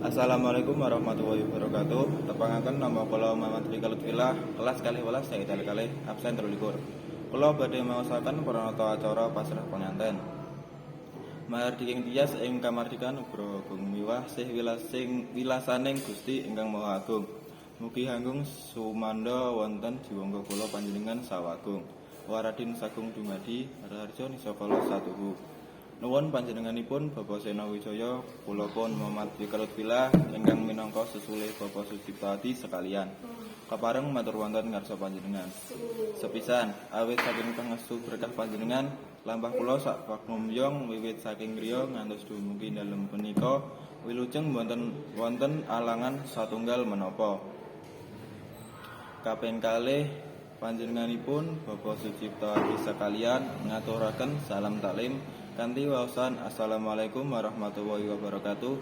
Assalamualaikum warahmatullahi wabarakatuh. Tepangaken nama kula Muhammad Fikri Lutfilah, kelas 12 saya kali absen 23. Kula badhe maosaken pranata acara pasrah penganten. Mardiking tias ing kamardikan ugra agung miwah sih wilasaning Gusti ingkang Maha Agung. Mugi hanggung sumanda wonten jiwangga kula panjenengan sawagung. Waradin sagung dumadi harjo nisakala satuhu. Nuwun panjenenganipun Bapak Sena Wijaya, kula pun Muhammad Fikri Lutfilah ingkang minangka sesulih Bapak Sucipta Adi sekalian. Kapareng matur wonten ngarsa panjenengan. Sepisan awit saking pangestu berkah panjenengan, lampah kula sak pakumyong wiwit saking griya ngantos dumugi dalem punika wilujeng wonten alangan satunggal menapa. Kaping kalih panjenenganipun Bapak Sucipta Adi sekalian ngaturaken salam taklim kanthi waosan Assalamualaikum warahmatullahi wabarakatuh.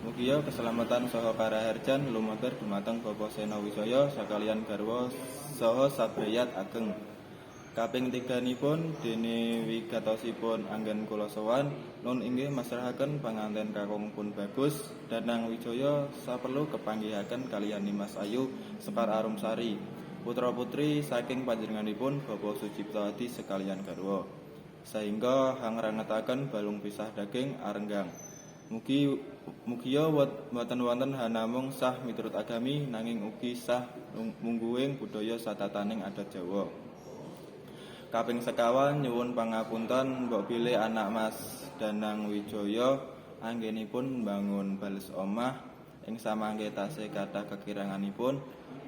Mugia keselamatan saha karaharjan lumampir dumateng Bapak Sena Wijaya sakalian garwa saha sabrayat ageng. Kaping tiganipun dene wigatosipun anggen kula sowan nun inggih masrahaken panganten kakung pun bagus Danang Wijaya saperlu kepanggihaken kaliyan Nimas Ayu Sekar Arumsari putra putri saking panjenenganipun Bapak Sucipta Adi sekalian garwa. Sehingga hangrangetaken balung pisah daging arenggang. Mugia boten wonten hanamung sah miturut agami nanging ugi sah mungguing budaya satataning adat Jawa. Kaping sekawan nyuwun pangapunten mbok bilih anak Mas Danang Wijaya anggenipun bangun bales omah ing samangke tasih kathah kekiranganipun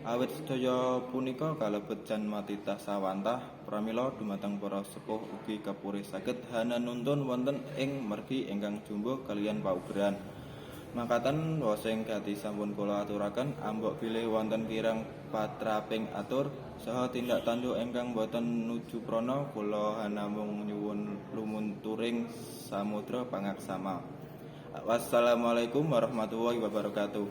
awit sedaya punika kalebet jan matitah sawantah pramila dumateng para sepuh ugi kapurih saged hananuntun wonten ing mergi ingkang jumbuh kaliyan paugeran. Makaten wosing gati sampun kula aturaken ambok bilih wonten kirang patraping atur saha tindak tanduk ingkang boten nuju prana kula hanamung nyuwun lumunturing samudra pangaksama. Wassalamualaikum warahmatullahi wabarakatuh.